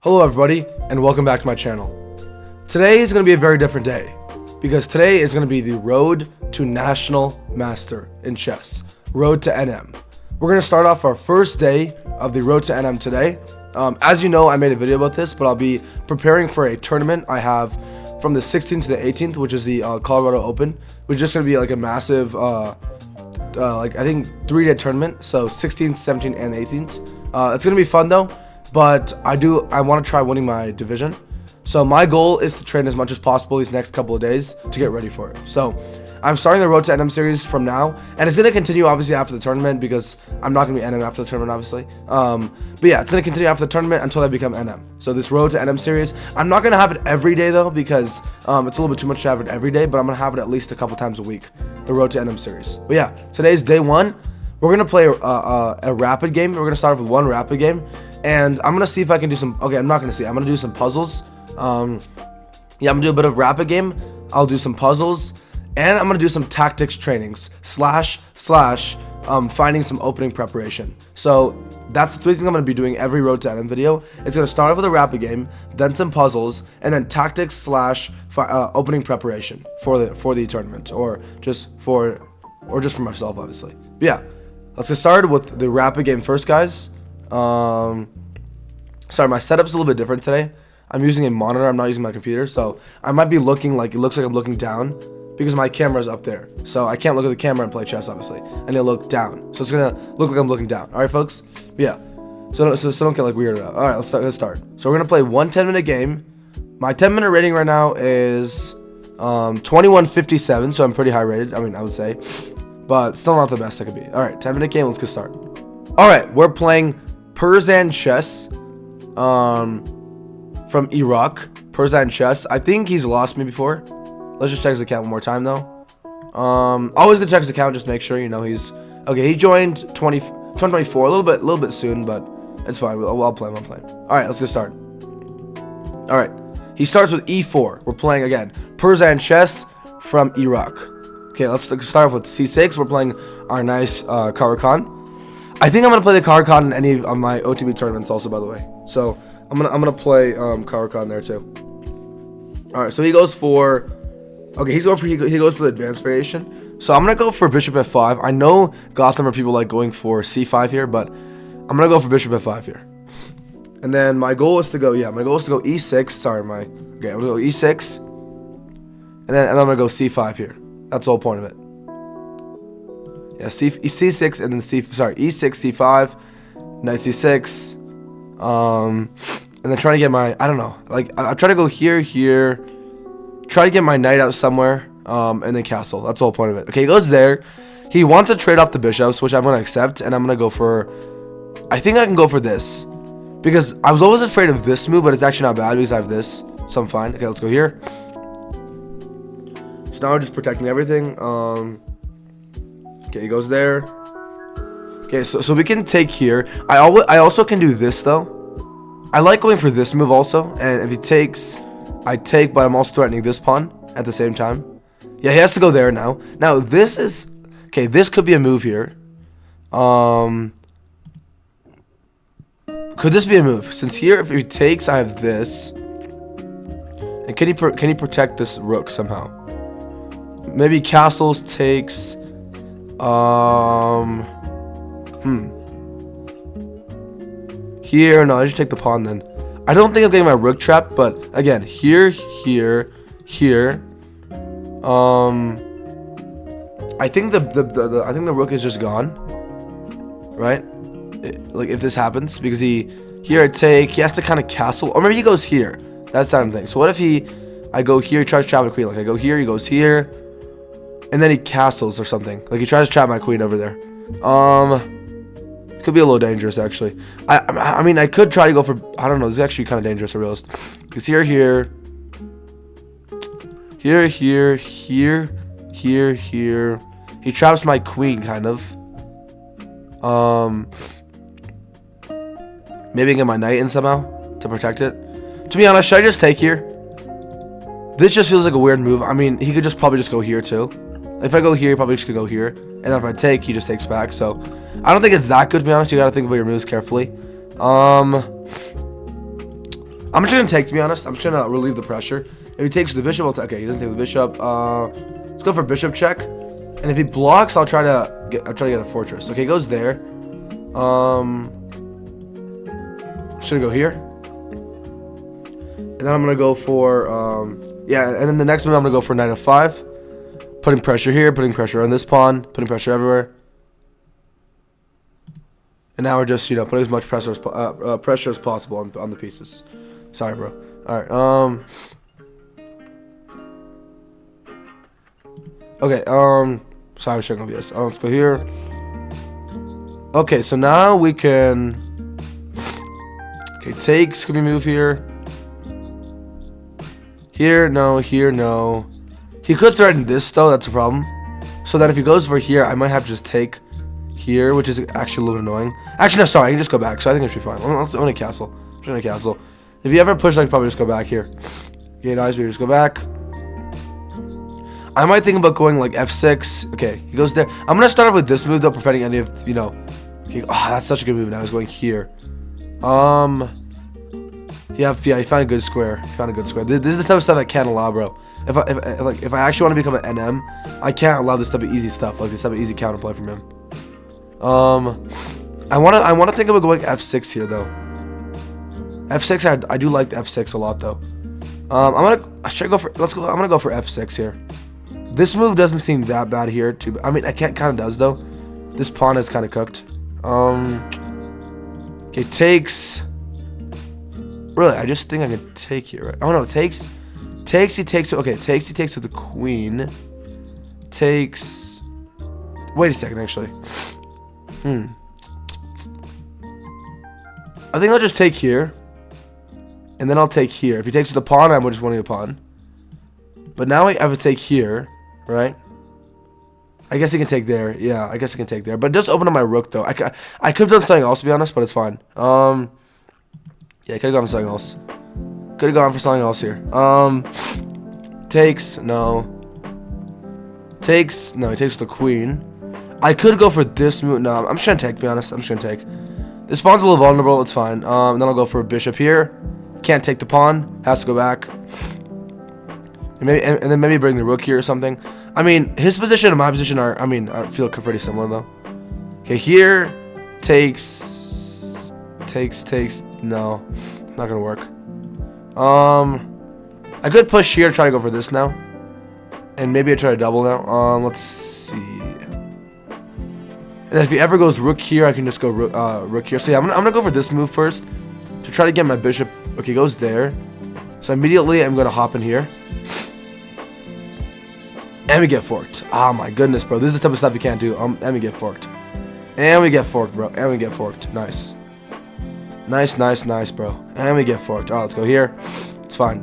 Hello everybody, and welcome back to my channel. Today is going to be a very different day, because today is going to be the road to National Master in Chess, Road to NM. We're going to start off our first day of the Road to NM today. As you know, I made a video about this, but I'll be preparing for a tournament I have from the 16th to the 18th, which is the Colorado Open, which is just going to be like a massive, I think 3-day tournament, so 16th, 17th, and 18th. It's going to be fun though. But I want to try winning my division. So my goal is to train as much as possible these next couple of days to get ready for it. So I'm starting the Road to NM series from now, and it's going to continue obviously after the tournament, because I'm not going to be NM after the tournament obviously. But yeah, it's going to continue after the tournament until I become NM. So this Road to NM series, I'm not going to have it every day though, because it's a little bit too much to have it every day, but I'm going to have it at least a couple times a week, the Road to NM series. But yeah, today's day one. We're going to play a rapid game. We're going to start off with one rapid game. And I'm going to see if I can do some... Okay, I'm not going to see. I'm going to do some puzzles. Yeah, I'm going to do a bit of rapid game. I'll do some puzzles. And I'm going to do some tactics trainings. Finding some opening preparation. So that's the three things I'm going to be doing every Road to NM video. It's going to start off with a rapid game, then some puzzles, and then tactics / opening preparation for the tournament. Or just for myself, obviously. But yeah, let's get started with the rapid game first, guys. Sorry, my setup's a little bit different today. I'm using a monitor, I'm not using my computer, so I might be looking like, it looks like I'm looking down because my camera's up there. So I can't look at the camera and play chess, obviously. I need to look down. So it's gonna look like I'm looking down. Alright, folks? But yeah. So don't get like weirded out. Alright, let's start. So we're gonna play one 10-minute game. My 10-minute rating right now is 2157, so I'm pretty high rated, I would say. But still not the best I could be. Alright, 10-minute game, let's get started. Alright, we're playing Persian chess from Iraq. Persian chess. I think he's lost me before. Let's just check his account one more time though. Always gonna check his account, just make sure, you know, he's okay. He joined 2024, a little bit soon, but it's fine. I'll play him. Alright, let's get started. Alright, he starts with e4. We're playing again Persian chess from Iraq. Okay, let's start off with c6. We're playing our nice Caro-Kann. I think I'm gonna play the Caro-Kann in any of my OTB tournaments also, by the way. So I'm gonna play Caro-Kann there too. All right, so he goes for he goes for the advanced variation. So I'm gonna go for bishop f5. I know Gotham or people like going for c5 here, but I'm gonna go for bishop f5 here. And then my goal is to go e6. Sorry, I'm gonna go e6, and then I'm gonna go c5 here. That's the whole point of it. Yeah, c6 and then e6, c5, knight c6, and then trying to get my, I don't know, like I try to go here, try to get my knight out somewhere, and then castle. That's the whole point of it. Okay, he goes there. He wants to trade off the bishops, which I'm gonna accept, and I'm gonna go for, I think I can go for this, because I was always afraid of this move, but it's actually not bad because I have this, so I'm fine. Okay, let's go here. So now we're just protecting everything. Okay, he goes there. Okay, so we can take here. I also can do this though. I like going for this move also. And if he takes, I take, but I'm also threatening this pawn at the same time. Yeah, he has to go there now. Now this is okay. This could be a move here. Could this be a move? Since here, if he takes, I have this. And can he protect this rook somehow? Maybe castles takes. Here, no, I just take the pawn then. I don't think I'm getting my rook trapped, but again, here. I think the rook is just gone, right? Like if this happens, because here I take, he has to kind of castle, or maybe he goes here. That's that thing. So what if I go here, he tries to trap the queen. Like I go here, he goes here. And then he castles or something. Like he tries to trap my queen over there. Could be a little dangerous actually. I mean I could try to go for, I don't know, this is actually kind of dangerous, I realized. Because here. He traps my queen kind of. Maybe get my knight in somehow to protect it. To be honest, should I just take here? This just feels like a weird move. I mean, he could just probably just go here too. If I go here, he probably just could go here. And then if I take, he just takes back. So I don't think it's that good, to be honest. You gotta think about your moves carefully. I'm just gonna take, to be honest. I'm just gonna relieve the pressure. If he takes the bishop, I'll okay, he doesn't take the bishop. Let's go for bishop check. And if he blocks, I'll try to get a fortress. Okay, he goes there. Should I go here? And then I'm gonna go for yeah, and then the next move I'm gonna go for knight f5. Putting pressure here, putting pressure on this pawn, putting pressure everywhere. And now we're just, you know, putting as much pressure as possible on the pieces. Sorry, bro. Alright, okay, sorry, I shouldn't be this. Let's go here. Okay, so now we can. Okay, takes. Can we move here? Here, no. Here, no. He could threaten this, though. That's a problem. So then if he goes for here, I might have to just take here, which is actually a little bit annoying. Actually, no, sorry. I can just go back. So I think it should be fine. I'm gonna castle. I'm gonna castle. If you ever push, I could probably just go back here. Okay, nice. We just go back. I might think about going like f6. Okay, he goes there. I'm gonna start off with this move, though, preventing any of, you know. Okay, oh, that's such a good move. Now he's going here. Yeah, he found a good square. He found a good square. This is the type of stuff I can't allow, bro. If I actually want to become an NM, I can't allow this type of easy stuff, like this type of easy counterplay from him. I wanna think about going f6 here, though. f6, I do like the f6 a lot, though. I'm gonna go for f6 here. This move doesn't seem that bad here, too. I mean, it kind of does, though. This pawn is kind of cooked. Okay, takes. Really, I just think I can take here, right? Oh no, takes. Takes, he takes. Okay, takes, he takes with the queen. Takes. Wait a second, actually. I think I'll just take here. And then I'll take here. If he takes with the pawn, I'm just winning a pawn. But now I have to take here, right? I guess he can take there. Yeah, I guess he can take there. But it does open up my rook, though. I could have done something else, to be honest, but it's fine. Yeah, I could have gone for something else. Could have gone for something else here. Takes. No. Takes. No, he takes the queen. I could go for this move. No, I'm just going to take, to be honest. I'm just going to take. This pawn's a little vulnerable. It's fine. And then I'll go for a bishop here. Can't take the pawn. Has to go back. And then maybe bring the rook here or something. I mean, his position and my position are, I feel pretty similar, though. Okay, here. Takes. No, it's not gonna work. I could push here, try to go for this now, and maybe I try to double now. Let's see. And then if he ever goes rook here, I can just go rook here. So yeah, I'm gonna go for this move first to try to get my bishop. Okay, goes there. So immediately I'm gonna hop in here, and we get forked. Oh my goodness, bro, this is the type of stuff you can't do. And we get forked, and we get forked, bro, and we get forked. Nice. Nice, bro. And we get forked. Alright, let's go here. It's fine.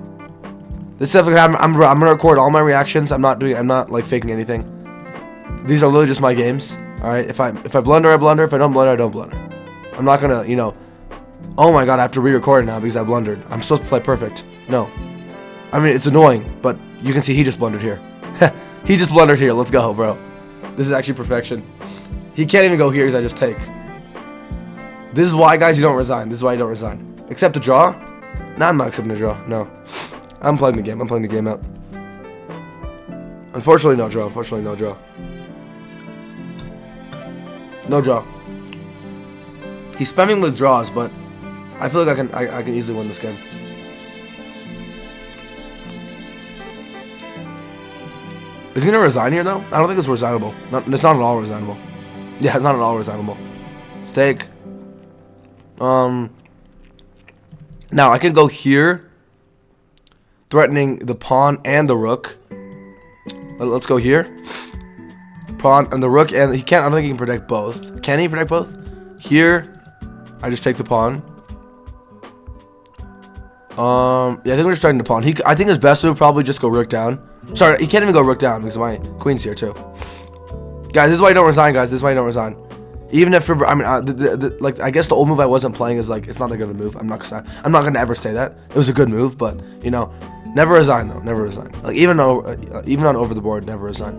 This stuff, I'm gonna record all my reactions. I'm not like faking anything. These are literally just my games. Alright, if I blunder, I blunder. If I don't blunder, I don't blunder. I'm not gonna, you know. Oh my god, I have to re-record it now because I blundered. I'm supposed to play perfect. No. I mean, it's annoying, but you can see he just blundered here. He just blundered here. Let's go, bro. This is actually perfection. He can't even go here because I just take. This is why, guys, you don't resign. This is why you don't resign. Accept a draw? No, I'm not accepting a draw. No. I'm playing the game. I'm playing the game out. Unfortunately, no draw. Unfortunately, no draw. No draw. He's spamming with draws, but I feel like I can easily win this game. Is he gonna resign here, though? I don't think it's resignable. It's not at all resignable. Yeah, it's not at all resignable. Let's take. Now I can go here, threatening the pawn and the rook. Let's go here. Pawn and the rook, and he can't. I don't think he can protect both. Can he protect both? Here, I just take the pawn. Yeah, I think we're just starting the pawn. I think his best move probably just go rook down. Sorry, he can't even go rook down because my queen's here too. Guys, this is why you don't resign, guys. This is why you don't resign. Even if like I guess the old move I wasn't playing is like it's not that good of a move. I'm not gonna ever say that it was a good move, but you know, never resign though. Never resign. Like even on over the board, never resign.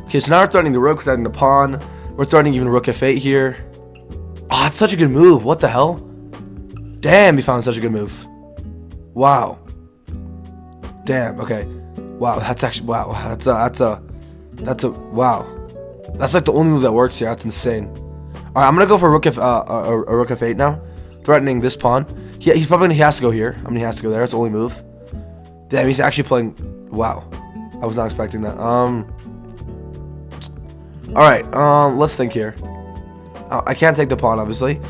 Okay, so now we're threatening the rook, we're threatening the pawn, we're threatening even rook f8 here. Oh, it's such a good move. What the hell? Damn, he found such a good move. Wow. Damn. Okay. Wow. That's actually wow. That's a wow. That's like the only move that works here. That's insane. All right, I'm gonna go for rook rook f8 now, threatening this pawn. He has to go here. I mean, he has to go there. That's the only move. Damn, he's actually playing. Wow. I was not expecting that. All right. Let's think here. I can't take the pawn, obviously.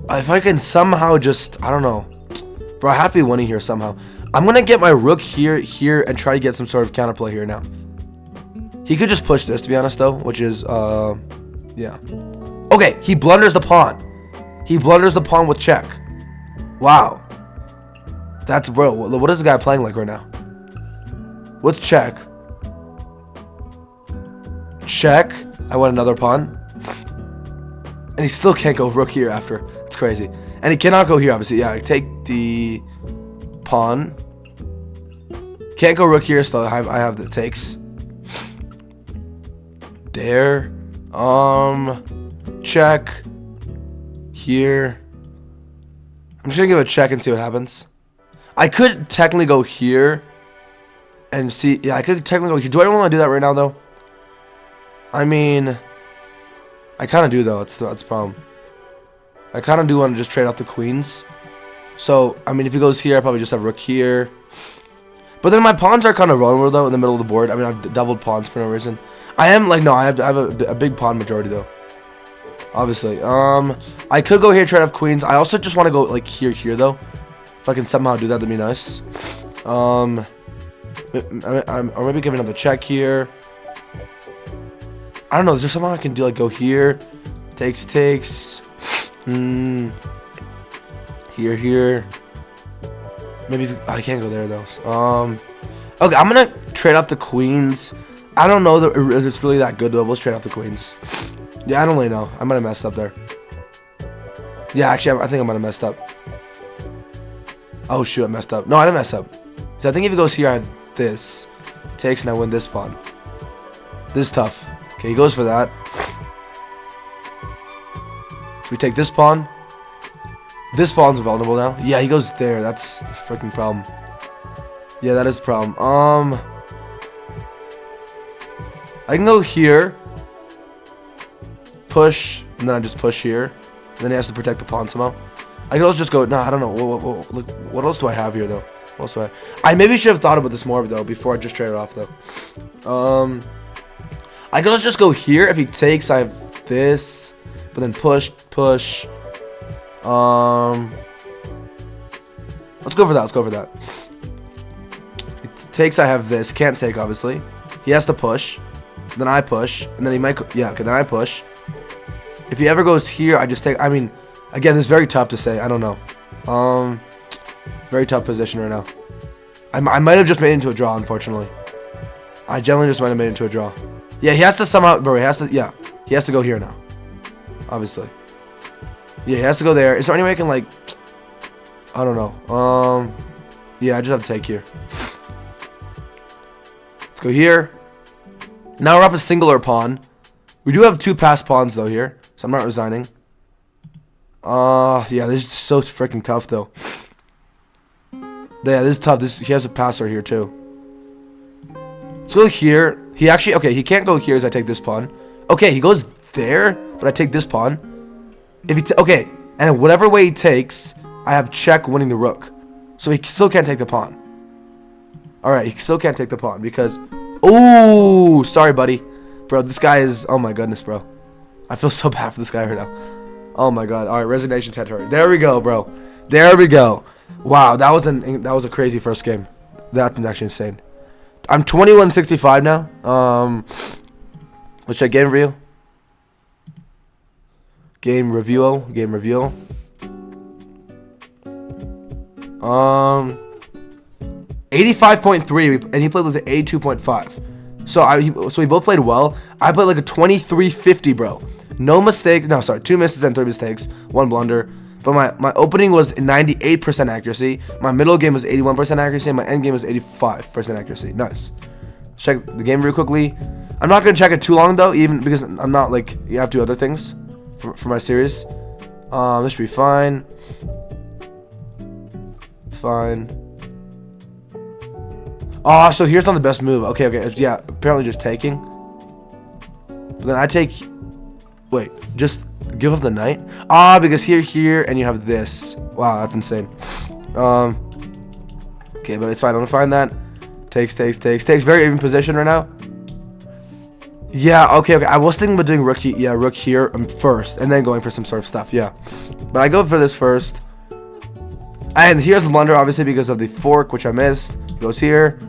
If I can somehow just, I don't know, bro, I have to be winning here somehow. I'm gonna get my rook here, and try to get some sort of counterplay here now. He could just push this, to be honest, though, which is, yeah. Okay, he blunders the pawn. He blunders the pawn with check. Wow. That's, bro, what is this guy playing like right now? What's check? Check. I want another pawn. And he still can't go rook here after. It's crazy. And he cannot go here, obviously. Yeah, I take the pawn. Can't go rook here, so I have the takes. There. Check. Here. I'm just gonna give a check and see what happens. I could technically go here and see. Yeah, I could technically go here. Do I really want to do that right now, though? I mean, I kind of do, though. That's the problem. I kind of do want to just trade off the queens. So, I mean, if he goes here, I probably just have rook here. But then my pawns are kind of vulnerable, though, in the middle of the board. I mean, I've doubled pawns for no reason. I am, like, no, I have a big pawn majority, though. Obviously. I could go here, trade off queens. I also just want to go, like, here, though. If I can somehow do that, that'd be nice. Or maybe give another check here. I don't know. Is there something I can do? Like, go here. Takes. Here. Maybe I can't go there, though. Okay, I'm going to trade off the queens. I don't know that it's really that good, though. Let's trade off the queens. Yeah, I don't really know. I might have messed up there. Yeah, actually, I think I might have messed up. Oh, shoot, I messed up. No, I didn't mess up. So I think if he goes here, I have this. Takes, and I win this pawn. This is tough. Okay, he goes for that. Should we take this pawn? This pawn's vulnerable now. Yeah, he goes there. That's a freaking problem. Yeah, that is the problem. I can go here. Push. And then I just push here. And then he has to protect the pawn somehow. I can also just go. No, I don't know. What else do I have here, though? What else do I? I maybe should have thought about this more, though, before I just trade it off, though. I can also just go here. If he takes, I have this. But then push. Let's go for that. He takes, I have this. Can't take, obviously. He has to push. Then I push. And then he might. Yeah, okay, then I push. If he ever goes here, I just take. I mean, again, this is very tough to say. I don't know. Very tough position right now. I might have just made it into a draw, unfortunately. I generally just might have made it into a draw. Yeah, he has to somehow, bro, he has to, yeah. He has to go here now. Obviously. Yeah, he has to go there. Is there any way I can, like, I don't know. Yeah, I just have to take here. Let's go here. Now we're up a singular pawn. We do have two passed pawns, though, here. So I'm not resigning. Yeah, this is so freaking tough, though. Yeah, this is tough. He has a passer here, too. Let's go here. He actually, okay, he can't go here as I take this pawn. Okay, he goes there, but I take this pawn. If he, okay, and whatever way he takes, I have check winning the rook. So he still can't take the pawn. Alright, he still can't take the pawn because, oh, sorry, buddy. Bro, this guy is, oh my goodness, bro. I feel so bad for this guy right now. Oh my god. Alright, resignation territory. There we go, bro. There we go. Wow, that was a crazy first game. That's actually insane. I'm 21-65 now. Let's check game review. Game review. 85.3, and he played with an 82.5. So we both played well. I played like a 23-50, bro. No mistake. No, sorry, 2 misses and 3 mistakes, 1 blunder. But my opening was 98% accuracy. My middle game was 81% accuracy. And my end game was 85% accuracy. Nice. Check the game real quickly. I'm not going to check it too long, though, even because I'm not, like, you have to do other things for my series. This should be fine. fine. Oh, so here's not the best move. Okay, okay. Yeah, apparently just taking. But then I take... Wait, just give up the knight? Ah, because here, and you have this. Wow, that's insane. Okay, but it's fine. I'm gonna find that. Takes. Very even position right now. Yeah, okay. I was thinking about doing rook here first, and then going for some sort of stuff, yeah. But I go for this first. And here's the blunder, obviously, because of the fork, which I missed. Goes here.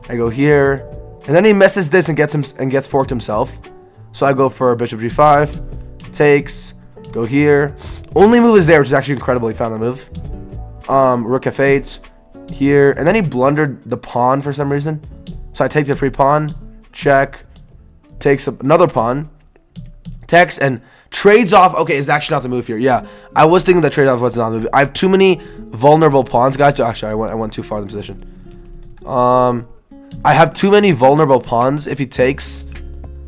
I go here. And then he messes this and gets forked himself. So I go for bishop g5. Takes. Go here. Only move is there, which is actually incredible. He found the move. Rook f8. Here. And then he blundered the pawn for some reason. So I take the free pawn. Check. Takes another pawn. Takes and trades off. Okay, it's actually not the move here. Yeah, I was thinking that trade off was not the move. I have too many vulnerable pawns, guys. Actually, I went too far in the position. I have too many vulnerable pawns. If he takes,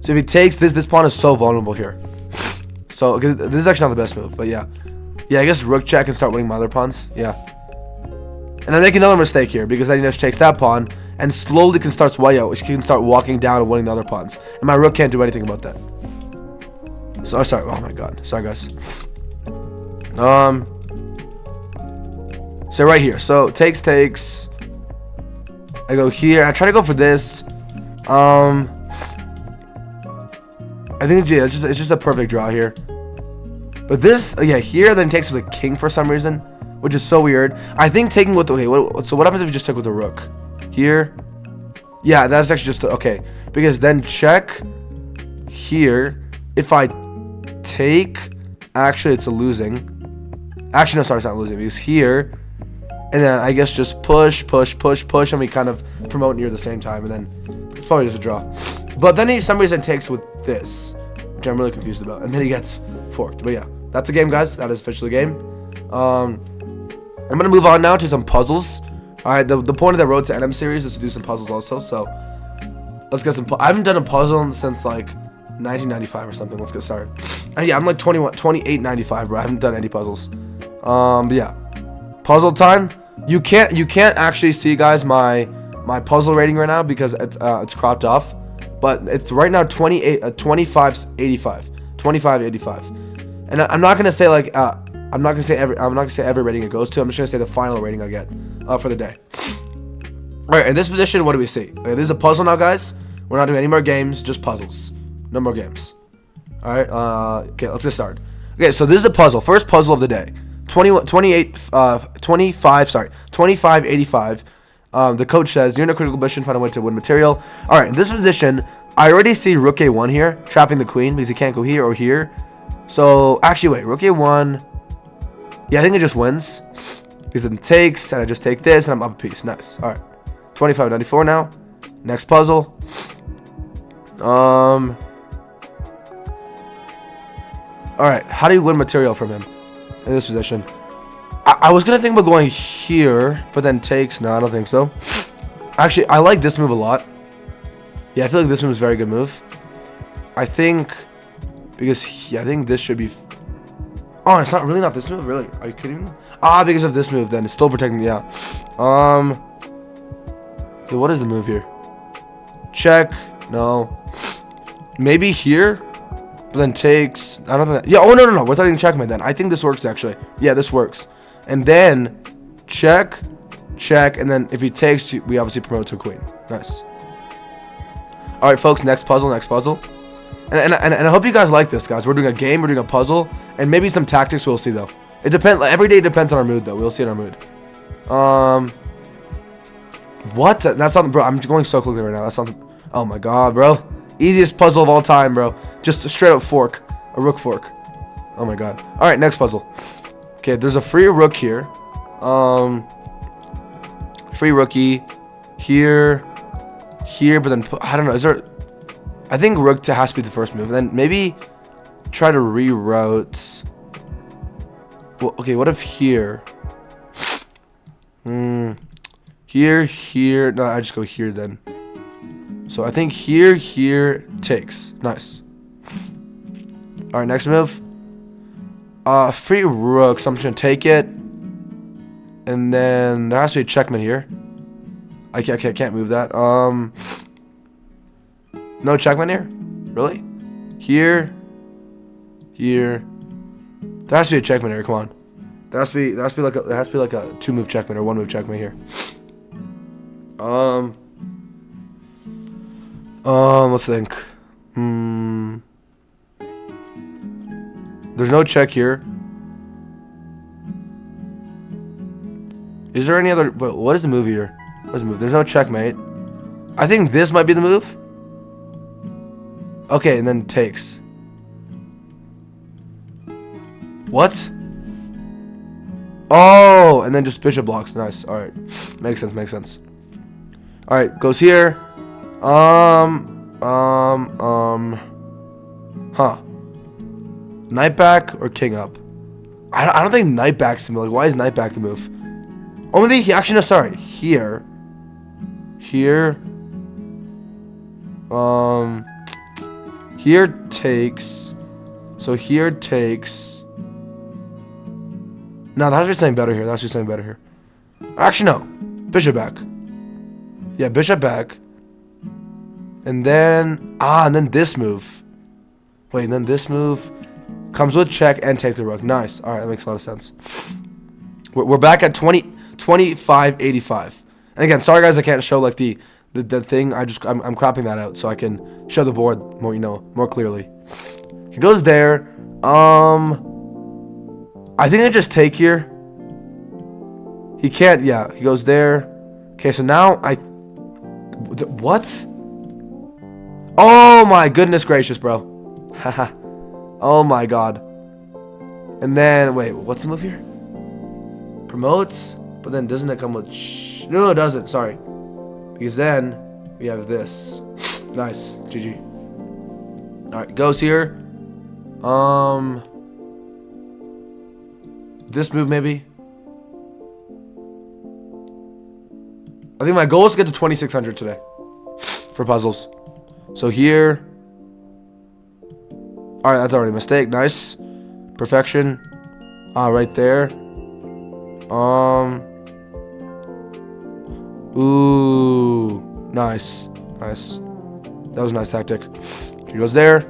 so if he takes this pawn is so vulnerable here. So okay, this is actually not the best move, but yeah. I guess rook check and start winning my other pawns. Yeah. And I make another mistake here because then he just takes that pawn and slowly can start walking down and winning the other pawns. And my rook can't do anything about that. So sorry. Oh my god. Sorry guys. So right here. So takes. I go here. I try to go for this. I think it's just a perfect draw here. But this, yeah, here then takes with a king for some reason, which is so weird. I think taking with so what happens if you just took with a rook? Here. Yeah, that's actually just okay. Because then check here. If I take, actually it's a losing. Actually, no, sorry, it's not losing. Because here, and then I guess just push, and we kind of promote near the same time, and then it's probably just a draw. But then he, for some reason, takes with this, which I'm really confused about, and then he gets forked. But yeah, that's the game, guys. That is officially the game. I'm gonna move on now to some puzzles. All right, the point of the Road to NM series is to do some puzzles also. So let's get some. I haven't done a puzzle since like 1995 or something. Let's get started. And yeah, I'm like 28.95, bro. I haven't done any puzzles. But yeah, puzzle time. You can't actually see, guys, my puzzle rating right now because it's cropped off. But it's right now 25.85. And I'm not gonna say like I'm not gonna say every rating it goes to. I'm just gonna say the final rating I get for the day. All right, in this position, what do we see? Okay, this is a puzzle now, guys. We're not doing any more games, just puzzles. No more games. All right. Okay, let's get started. Okay, so this is a puzzle. First puzzle of the day. 25.85. The coach says you're in a critical position, find a way to win material. All right, in this position, I already see rook a1 here, trapping the queen because he can't go here or here. So actually, wait, rook a1. Yeah, I think it just wins because it takes, and I just take this, and I'm up a piece. Nice. All right, 25.94 now. Next puzzle. All right, how do you win material from him in this position? I was gonna think about going here, but then takes. No, I don't think so. Actually, I like this move a lot. Yeah, I feel like this move is a very good move. I think because I think this should be. Oh, it's not really not this move. Really? Are you kidding me? Ah, because of this move, then it's still protecting. Yeah. Okay, what is the move here? Check. No. Maybe here, but then takes. I don't think. Yeah. Oh no. We're talking checkmate then. I think this works actually. Yeah, this works. And then check, and then if he takes, we obviously promote to a queen. Nice. All right, folks. Next puzzle. And I hope you guys like this, guys. We're doing a game. We're doing a puzzle, and maybe some tactics. We'll see though. It depends. Every day depends on our mood though. We'll see in our mood. What? That's not, bro. I'm going so quickly right now. That sounds. Oh my god, bro. Easiest puzzle of all time, bro. Just a straight up fork, a rook fork. Oh my god. All right, next puzzle. Okay, there's a free rook here. Free rookie here, but then I don't know. Is there? I think rook has to be the first move. And then maybe try to reroute. Well, okay, what if here? Here. No, I just go here then. So I think here takes. Nice. All right, next move. Free rook. So I'm just gonna take it, and And then there has to be a checkmate here. I can't move that. No checkmate here? Really? Here. Here. There has to be a checkmate here. Come on. There has to be like a 2-move checkmate or 1-move checkmate here. Let's think. There's no check here. Is there any other? What is the move here? What's the move? There's no checkmate. I think this might be the move. Okay, and then takes. What? Oh, and then just bishop blocks. Nice. All right, makes sense. Makes sense. All right, goes here. Knight back or king up? I don't think knight back's the move. Like, why is knight back the move? Oh, maybe he actually, no, sorry. Here. Here. Here takes. So here takes. No, that has to be something better here. That has to be something better here. Actually, no. Bishop back. Yeah, bishop back. And then, and then this move. Wait, and then this move comes with check and take the rook. Nice. All right, that makes a lot of sense. We're back at 25-85. And again, sorry guys, I can't show like the thing. I'm cropping that out so I can show the board more, more clearly. He goes there. I think I just take here. He can't. Yeah, he goes there. Okay, so now what? Oh my goodness gracious, bro. Haha. Oh my god. And then, wait, what's the move here? Promotes, but then doesn't it come with... No, it doesn't, sorry. Because then we have this. Nice, GG. Alright, goes here. This move maybe. I think my goal is to get to 2600 today for puzzles. So here. Alright, that's already a mistake. Nice. Perfection. Right there. Ooh. Nice. Nice. That was a nice tactic. He goes there.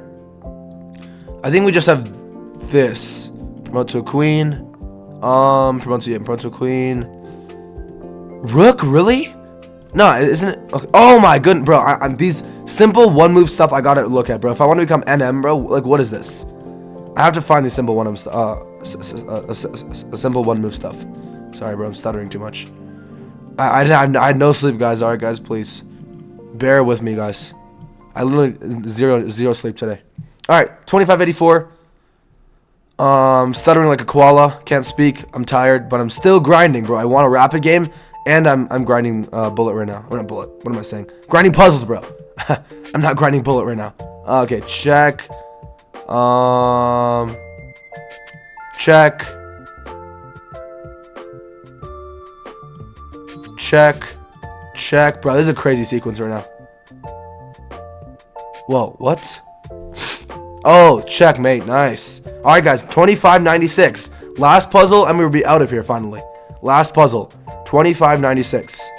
I think we just have this. Promote to a queen. Promote to a queen. Rook, really? No, isn't it? Okay. Oh my goodness, bro. I'm these simple one-move stuff I gotta look at, bro. If I want to become NM, bro, like, what is this? I have to find these simple one-move simple one-move stuff. Sorry, bro. I'm stuttering too much. I had no sleep, guys. All right, guys, please bear with me, guys. I literally zero sleep today. All right, 2584. Stuttering like a koala. Can't speak. I'm tired, but I'm still grinding, bro. I want a rapid game. And I'm grinding bullet right now. Not bullet. What am I saying? Grinding puzzles, bro. I'm not grinding bullet right now. Okay, check. Check. Check. Check. Bro, this is a crazy sequence right now. Whoa, what? Oh, checkmate. Nice. Alright, guys. 2596. Last puzzle, and we'll be out of here finally. Last puzzle. 2596.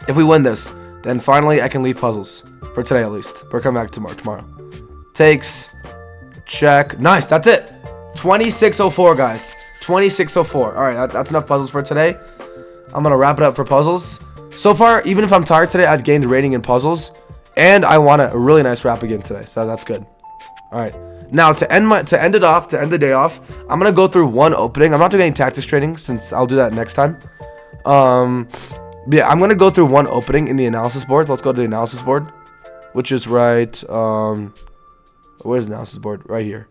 If we win this, then finally I can leave puzzles. For today at least. We're coming back tomorrow. Takes. Check. Nice. That's it. 2604, guys. 2604. Alright, that's enough puzzles for today. I'm going to wrap it up for puzzles. So far, even if I'm tired today, I've gained rating in puzzles. And I want a really nice wrap again today. So that's good. Alright. Now, to end the day off, I'm going to go through one opening. I'm not doing any tactics training since I'll do that next time. Yeah, I'm going to go through one opening in the analysis board. Let's go to the analysis board, which is right, where's the analysis board? Right here.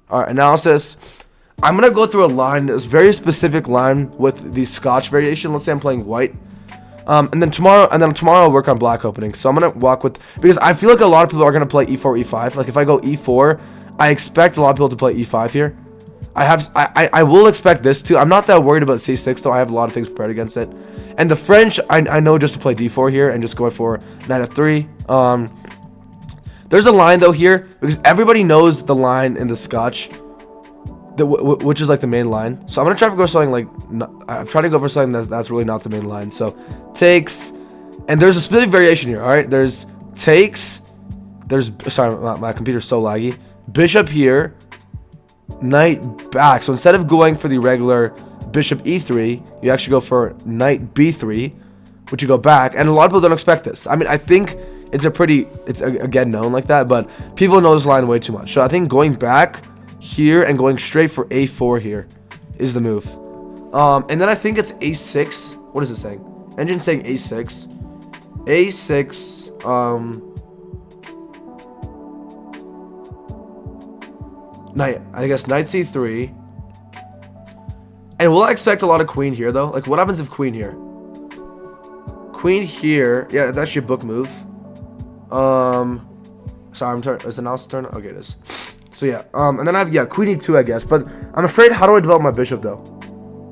All right, analysis. I'm going to go through a line, this very specific line with the Scotch variation. Let's say I'm playing white. And then tomorrow I'll work on black opening. So I'm going to walk with, because I feel like a lot of people are going to play e4, e5. Like if I go e4, I expect a lot of people to play e5 here. I will expect this too. I'm not that worried about c6 though. I have a lot of things prepared against it. And the French, I know just to play d4 here and just go for knight f3. There's a line though here because everybody knows the line in the Scotch. which is like the main line. So I'm gonna try to go for something like I'm trying to go for something that's really not the main line. So takes, and there's a specific variation here. All right, there's takes. There's sorry, my computer's so laggy. Bishop here, knight back. So instead of going for the regular bishop e3, you actually go for knight b3, which you go back. And a lot of people don't expect this. I mean, I think it's again known like that, but people know this line way too much. So I think going back here and going straight for a4 here is the move. And then I think it's a6. What is it saying? Engine saying a6. A6. Knight. I guess knight c3. And will I expect a lot of queen here though? Like, what happens if queen here? Queen here. Yeah, that's actually a book move. Sorry, I'm turning. Is it now's turn? Okay, it is. So yeah. And then I have queen e2, I guess. But I'm afraid. How do I develop my bishop though?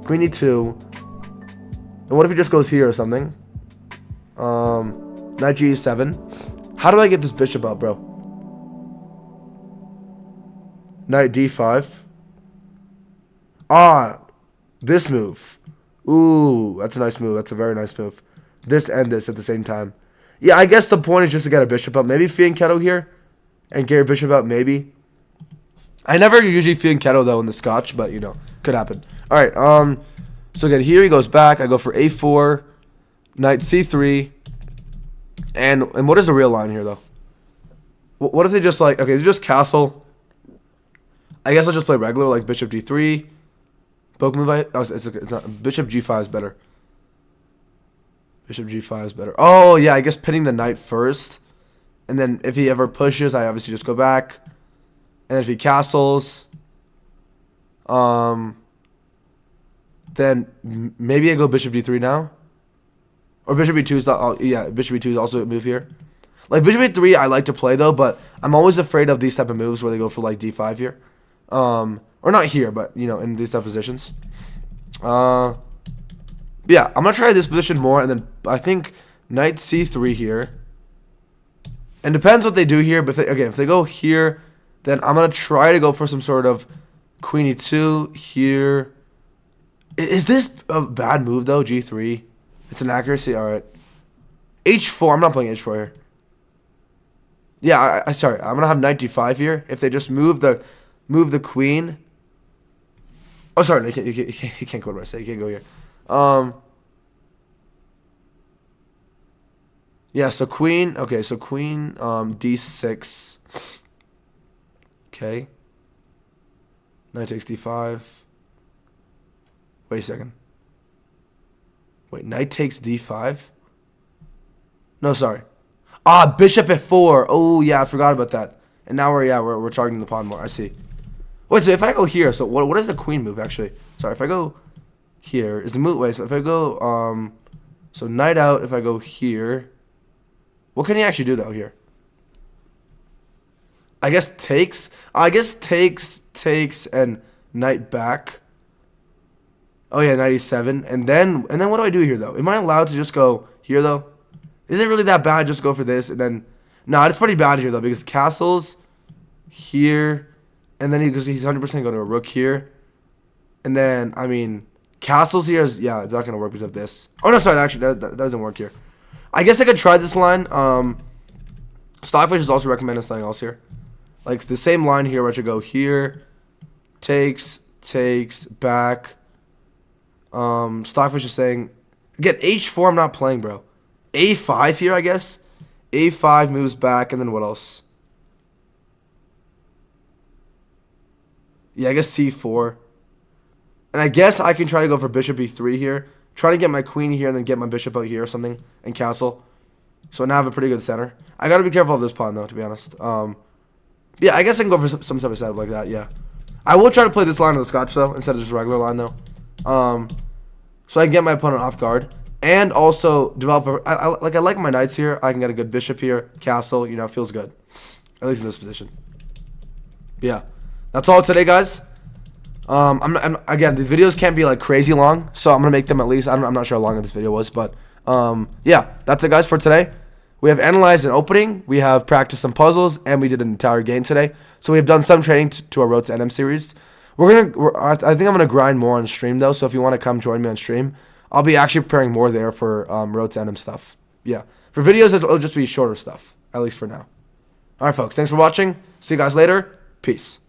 Queen e2. And what if he just goes here or something? Knight g7. How do I get this bishop up, bro? Knight d5. This move. Ooh, that's a nice move. That's a very nice move. This and this at the same time. Yeah, I guess the point is just to get a bishop up. Maybe fianchetto here and get your bishop up, maybe. I never usually fianchetto though in the Scotch, but you know, could happen. All right, so again, here he goes back. I go for a4, knight c3, and what is the real line here though? What if they just like, okay, they just castle. I guess I'll just play regular, like bishop d3. Book move, it's not, bishop g5 is better. Bishop g5 is better. Oh, yeah, I guess pinning the knight first. And then if he ever pushes, I obviously just go back. And if he castles, then maybe I go bishop d3 now. Or bishop e2 is, yeah, bishop e2 is also a move here. Like, bishop e3 I like to play, though, but I'm always afraid of these type of moves where they go for, like, d5 here. Or not here, but, you know, in these type of positions. Yeah, I'm going to try this position more, and then I think knight c3 here. And depends what they do here, but if they go here, then I'm going to try to go for some sort of queen e2 here. Is this a bad move, though, g3? It's an accuracy, all right. h4, I'm not playing h4 here. Yeah, sorry, I'm going to have knight d5 here. If they just move the queen. Oh, sorry, you can't go to what I say. You can't go here. Yeah, so queen. Okay, so queen d6. Okay. Knight takes d5. Wait a second. Wait, knight takes d5? No, sorry. Bishop f4. Oh, yeah, I forgot about that. And now we're targeting the pawn more. I see. Wait, so if I go here, so what is the queen move actually? Sorry, if I go here, is the move, wait, so if I go, so knight out, if I go here, what can he actually do though here? I guess takes, and knight back. Oh yeah, knight e7, and then what do I do here though? Am I allowed to just go here though? Is it really that bad? Just go for this, and then, no, it's pretty bad here though, because castles here, and then he's 100% going to a rook here. And then, I mean, castles here is, yeah, it's not going to work because of this. Oh, no, sorry, actually, that doesn't work here. I guess I could try this line. Stockfish is also recommending something else here. Like, the same line here where I should go here. Takes, back. Stockfish is saying, again, h4 I'm not playing, bro. a5 here, I guess. a5 moves back, and then what else? Yeah, I guess c4. And I guess I can try to go for bishop e3 here. Try to get my queen here and then get my bishop out here or something. And castle. So now I have a pretty good center. I got to be careful of this pawn, though, to be honest. Yeah, I guess I can go for some type of setup like that, yeah. I will try to play this line on the Scotch, though, instead of just regular line, though. So I can get my opponent off guard. And also develop I like my knights here. I can get a good bishop here. Castle, you know, feels good. At least in this position. But yeah. That's all today, guys. Again, the videos can't be like crazy long, so I'm gonna make them at least. I'm not sure how long this video was, but yeah, that's it, guys, for today. We have analyzed an opening, we have practiced some puzzles, and we did an entire game today. So we have done some training to our Road to NM series. I think I'm gonna grind more on stream though. So if you want to come join me on stream, I'll be actually preparing more there for road to NM stuff. Yeah, for videos it'll just be shorter stuff, at least for now. All right, folks. Thanks for watching. See you guys later. Peace.